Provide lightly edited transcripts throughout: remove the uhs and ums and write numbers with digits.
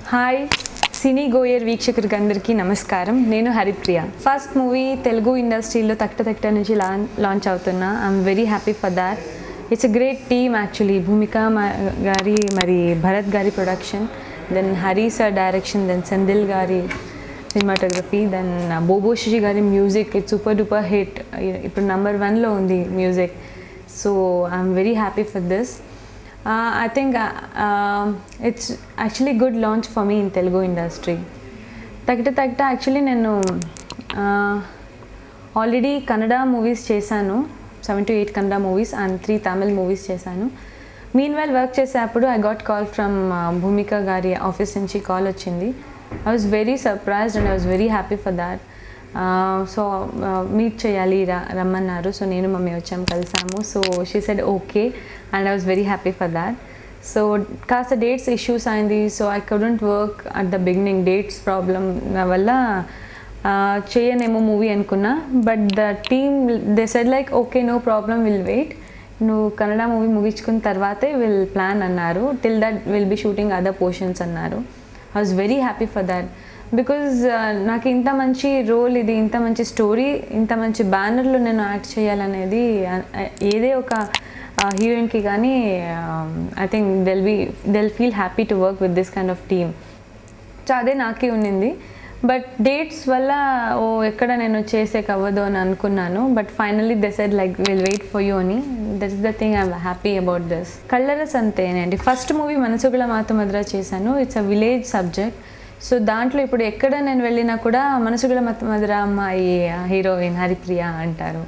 Hi సినీ goer వీక్షకులకు అందరికీ నమస్కారం. నేను హరిప్రియ. ఫస్ట్ మూవీ తెలుగు ఇండస్ట్రీలో తక్ట నుంచి లాంచ్ అవుతున్నా. I'm very happy for that. It's a great team actually. Bhumika గారి మరి భరత్ గారి production, then Hari sir direction, then Sandil గారి సినిమాటోగ్రఫీ, దెన్ బోబోషి గారి music. It's super duper hit. ఇప్పుడు నెంబర్ 1లో ఉంది music. So I'm very happy for this. I think it's actually good launch for me in Telugu industry. Takta actually నేను already Kannada movies చేశాను, 7 to 8 Kannada movies and 3 Tamil movies చేశాను. Mean while work చేసేటప్పుడు I got call from భూమిక గారి office నుంచి call వచ్చింది. I was very surprised and I was very happy for that. So meet చేయాలి రమ్మన్నారు. So నేను మమ్మీ వచ్చాము, కలిసాము. So she said okay and I was very happy for that. So కాస్త dates issues అయింది. So I couldn't work at the beginning. Dates problem వల్ల చేయనేమో movie అనుకున్నా. But the team they said like okay no problem, will wait, నువ్వు Kannada movie ముగించుకున్న తర్వాతే will plan అన్నారు. Till that will be shooting other portions అన్నారు. I was very happy for that. Because నాకు ఇంత మంచి రోల్ ఇది, ఇంత మంచి స్టోరీ, ఇంత మంచి బ్యానర్లో నేను యాక్ట్ చేయాలనేది ఏదే ఒక హీరోయిన్కి కానీ I think they'll feel happy to work with this kind of team. So అదే నాకే ఉన్నింది. బట్ డేట్స్ వల్ల ఎక్కడ నేను చేసేకి అవ్వదు అని అనుకున్నాను. But finally they said like will wait for you అని. That is the thing I'm happy about this. కల్లరస్ అంతేనండి. ఫస్ట్ మూవీ మనసుగుల మాతమద్ర చేశాను. It's a village subject. So దాంట్లో ఇప్పుడు ఎక్కడ నేను వెళ్ళినా కూడా మనసుగుల మధుర అమ్మాయి హీరోయిన్ హరిప్రియ అంటారు.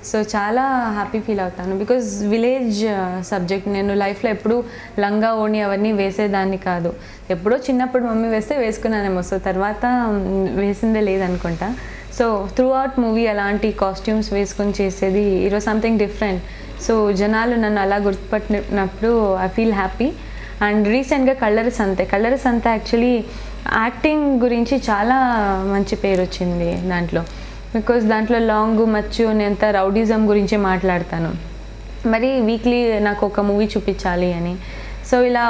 సో చాలా హ్యాపీ ఫీల్ అవుతాను. Because village subject. నేను లైఫ్లో ఎప్పుడు లంగా ఓణి అవన్నీ వేసేదాన్ని కాదు. ఎప్పుడో చిన్నప్పుడు మమ్మీ వేస్తే వేసుకున్నానేమో. సో తర్వాత వేసిందే లేదనుకుంటా. సో త్రూ అవుట్ మూవీ అలాంటి కాస్ట్యూమ్స్ వేసుకొని చేసేది. It was something different. So జనాలు నన్ను అలా గుర్తుపట్టినప్పుడు ఐ ఫీల్ హ్యాపీ. అండ్ రీసెంట్గా కల్లరస్ అంతే యాక్చువల్లీ యాక్టింగ్ గురించి చాలా మంచి పేరు వచ్చింది దాంట్లో. బికాజ్ దాంట్లో లాంగ్ మచ్చు నేనంత రౌడిజం గురించి మాట్లాడతాను. మరి వీక్లీ నాకు ఒక మూవీ చూపించాలి అని. సో ఇలా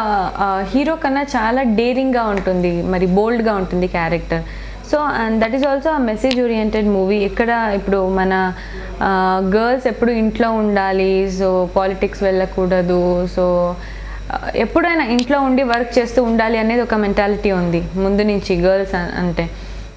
హీరో కన్నా చాలా డేరింగ్గా ఉంటుంది, మరి బోల్డ్గా ఉంటుంది character. So and that is also ఆ మెసేజ్ ఓరియంటెడ్ మూవీ. ఇక్కడ ఇప్పుడు మన గర్ల్స్ ఎప్పుడు ఇంట్లో ఉండాలి, సో పాలిటిక్స్ వెళ్ళకూడదు, సో ఎప్పుడైనా ఇంట్లో ఉండి వర్క్ చేస్తూ ఉండాలి అనేది ఒక మెంటాలిటీ ఉంది ముందు నుంచి గర్ల్స్ అంటే.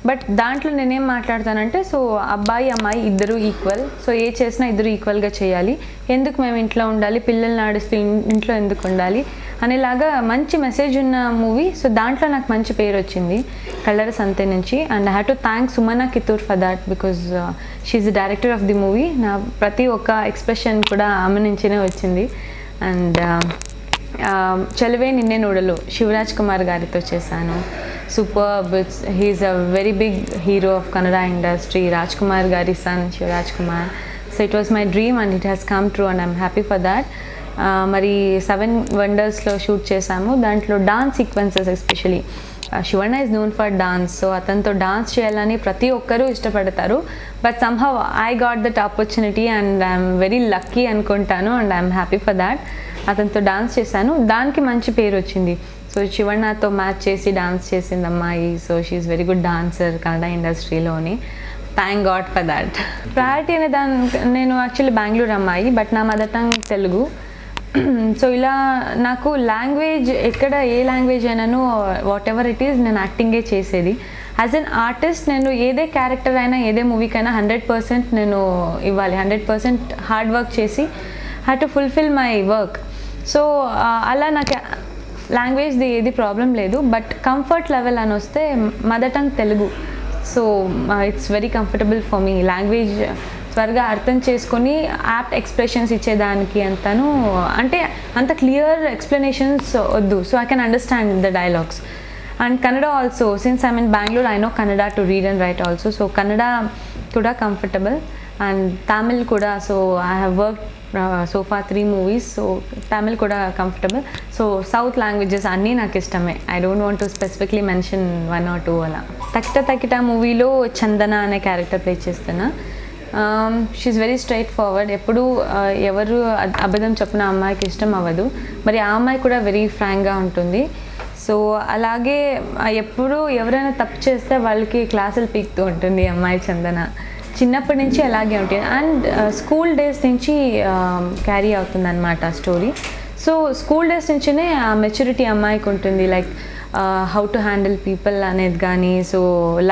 బట్ దాంట్లో నేనేం మాట్లాడతానంటే, సో అబ్బాయి అమ్మాయి ఇద్దరు ఈక్వల్. సో ఏ చేసినా ఇద్దరు ఈక్వల్గా చేయాలి. ఎందుకు మేము ఇంట్లో ఉండాలి, పిల్లల్ని ఆడిస్తూ ఇంట్లో ఎందుకు ఉండాలి అనేలాగా మంచి మెసేజ్ ఉన్న మూవీ. సో దాంట్లో నాకు మంచి పేరు వచ్చింది కల్లరస్ అంతే నుంచి. And I have to thank Sumana Kittur for that. Because she's the director of the movie. నా ప్రతి ఒక్క ఎక్స్ప్రెషన్ కూడా ఆమె నుంచినే వచ్చింది. అండ్ చలవే నిన్నే నూడలు శివరాజ్ కుమార్ గారితో చేశాను. Super. He's a very big hero of Kannada industry. Raj Kumar గారి son Shivaraj Kumar. So it was my dream and it has come true and I'm happy for that. మరి 7 వండర్స్లో షూట్ చేశాము. దాంట్లో dance sequences especially. Shivanna is known for dance. So అతనితో dance చేయాలని ప్రతి ఒక్కరూ ఇష్టపడతారు. But somehow I got that opportunity and I'm very lucky అనుకుంటాను. And I'm happy for that. అతనితో డాన్స్ చేశాను. దానికి మంచి పేరు వచ్చింది. సో శివಣ್ಣతో మ్యాచ్ చేసి డాన్స్ చేసింది అమ్మాయి. So she's very good dancer Kannada ఇండస్ట్రీలోని. Thank god for that. Priority అనే నేను యాక్చువల్లీ బెంగళూరు అమ్మాయి, బట్ నా మదర్ టంగ్ తెలుగు. సో ఇలా నాకు లాంగ్వేజ్ ఎక్కడ ఏ లాంగ్వేజ్ అయినాను వాట్ ఎవర్ ఇట్ ఈస్ నేను యాక్టింగే చేసేది. యాజ్ అన్ ఆర్టిస్ట్ నేను ఏదే క్యారెక్టర్ అయినా ఏదే మూవీకైనా 100% నేను ఇవ్వాలి. 100% హార్డ్ వర్క్ చేసి have to fulfil my work. So అలా నాకు లాంగ్వేజ్ది ఏది ప్రాబ్లం లేదు. బట్ కంఫర్ట్ లెవెల్ అని వస్తే mother tongue Telugu. So it's very comfortable for me. Language త్వరగా అర్థం చేసుకొని యాప్ట్ ఎక్స్ప్రెషన్స్ ఇచ్చేదానికి అంతాను, అంటే అంత క్లియర్ ఎక్స్ప్లెనేషన్స్ వద్దు. So I can understand the dialogues. And Kannada also, since I mean Bengaluru, I know Kannada to read and write also. So Kannada కూడా comfortable. And Tamil కూడా. So I have work so far 3 movies. So Tamil కూడా comfortable. So south languages అన్నీ నాకు ఇష్టమే. I don't want to specifically mention 1 or 2 అలా. తకిట మూవీలో చందన అనే character play చేస్తున్నా. She's very straightforward. ఎప్పుడు ఎవరు అబద్ధం చెప్పిన అమ్మాయికి ఇష్టం అవ్వదు. మరి ఆ అమ్మాయి కూడా వెరీ ఫ్రాంక్గా ఉంటుంది. సో అలాగే ఎప్పుడు ఎవరైనా తప్పు చేస్తే వాళ్ళకి క్లాసులు పీకుతూ ఉంటుంది అమ్మాయి చందన. చిన్నప్పటి నుంచి అలాగే ఉంటుంది అండ్ స్కూల్ డేస్ నుంచి క్యారీ అవుతుంది అనమాట స్టోరీ. సో స్కూల్ డేస్ నుంచినే ఆ మెచ్యూరిటీ అమ్మాయికి ఉంటుంది, like how to handle people అనేది కానీ. సో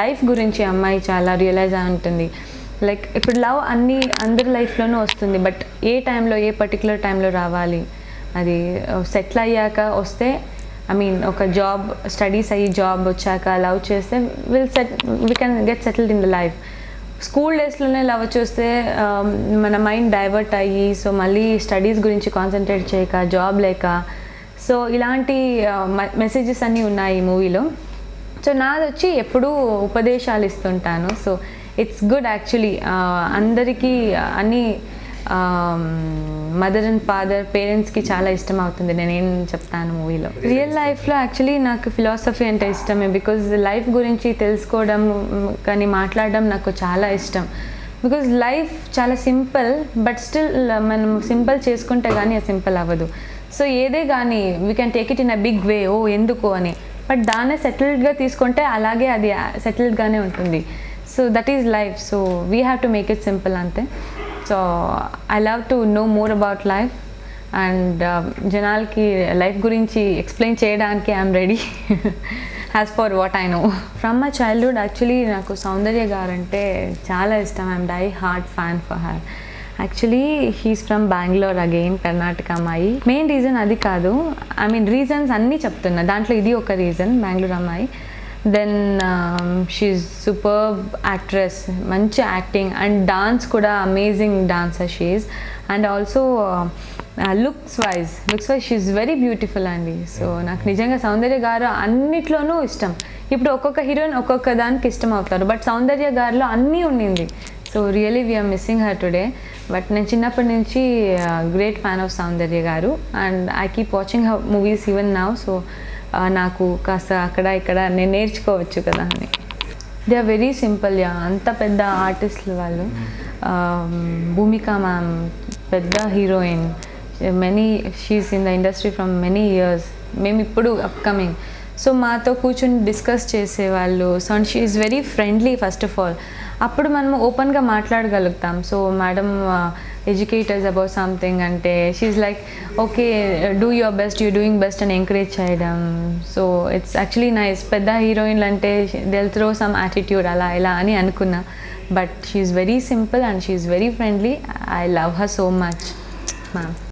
లైఫ్ గురించి అమ్మాయి చాలా రియలైజ్ అయి ఉంటుంది. లైక్ ఇప్పుడు లవ్ అందరి లైఫ్లోనూ వస్తుంది, బట్ ఏ టైంలో ఏ పర్టికులర్ టైంలో రావాలి, అది సెటిల్ అయ్యాక వస్తే, ఐ మీన్ ఒక జాబ్ స్టడీస్ అయ్యి జాబ్ వచ్చాక లవ్ చేస్తే we can get settled in the life. School డేస్లోనే లవ్ చూస్తే మన మైండ్ డైవర్ట్ అయ్యి సో మళ్ళీ స్టడీస్ గురించి కాన్సన్ట్రేట్ చేయక జాబ్ లేక, సో ఇలాంటి మెసేజెస్ అన్నీ ఉన్నాయి ఈ మూవీలో. సో నాది వచ్చి ఎప్పుడూ ఉపదేశాలు ఇస్తుంటాను. So it's good actually. అందరికీ అన్నీ మదర్ అండ్ ఫాదర్ పేరెంట్స్కి చాలా ఇష్టం అవుతుంది నేనేం చెప్తాను మూవీలో. రియల్ లైఫ్లో యాక్చువల్లీ నాకు ఫిలాసఫీ అంటే ఇష్టమే, బికాజ్ లైఫ్ గురించి తెలుసుకోవడం కానీ మాట్లాడడం నాకు చాలా ఇష్టం. బికాజ్ లైఫ్ చాలా సింపుల్, బట్ స్టిల్ మనం సింపుల్ చేసుకుంటే కానీ అది సింపుల్ అవ్వదు. సో ఏదే కానీ we can take it in a big way, ఓ ఎందుకు అని, బట్ దాన్నే సెటిల్డ్గా తీసుకుంటే అలాగే అది సెటిల్డ్గానే ఉంటుంది. So that is life. So we have to make it simple అంతే. So I love to know more about life and జనాలకి లైఫ్ గురించి ఎక్స్ప్లెయిన్ చేయడానికి I'm ready as for what I know. From my childhood actually నాకు సౌందర్య గారు అంటే చాలా ఇష్టం. I'm die hard fan for her. Actually he's from Bengaluru again, Karnataka అమ్మాయి. Main reason అది కాదు, ఐ మీన్ రీజన్స్ అన్నీ చెప్తున్నా, దాంట్లో ఇది ఒక రీజన్, బెంగళూరు అమ్మాయి. దెన్ షీఈ్ సూపర్బ్ యాక్ట్రెస్, మంచి యాక్టింగ్ అండ్ డాన్స్ కూడా amazing dancer she's. And also looks wise she's very beautiful అండి. సో నాకు నిజంగా సౌందర్య గారు అన్నిట్లోనూ ఇష్టం. ఇప్పుడు ఒక్కొక్క హీరోయిన్ ఒక్కొక్క దానికి ఇష్టం అవుతారు, బట్ సౌందర్య గారిలో అన్నీ ఉండింది. So really we're missing her today. But నేను చిన్నప్పటి నుంచి great fan of Soundarya garu and I keep watching her movies even now. So నాకు కాస్త అక్కడ ఇక్కడ నేను నేర్చుకోవచ్చు కదా అని. They are very simple. అంత పెద్ద ఆర్టిస్టులు వాళ్ళు. భూమిక మ్యామ్ పెద్ద heroine, she's in the industry from many years. మేము ఇప్పుడు అప్కమింగ్. సో మాతో కూర్చొని డిస్కస్ చేసేవాళ్ళు. So and she is very friendly first of all. అప్పుడు మనం ఓపెన్గా మాట్లాడగలుగుతాం. So madam educators about something అంటే she like okay do your best, you doing best అని ఎంకరేజ్ చేయడం. So it's actually nice. పెద్ద హీరోయిన్లు అంటే థెల్ త్రో సమ్ యాటిట్యూడ్ అలా ఇలా అని అనుకున్నా, but she's very simple and she's very friendly. I love her so much ma'am.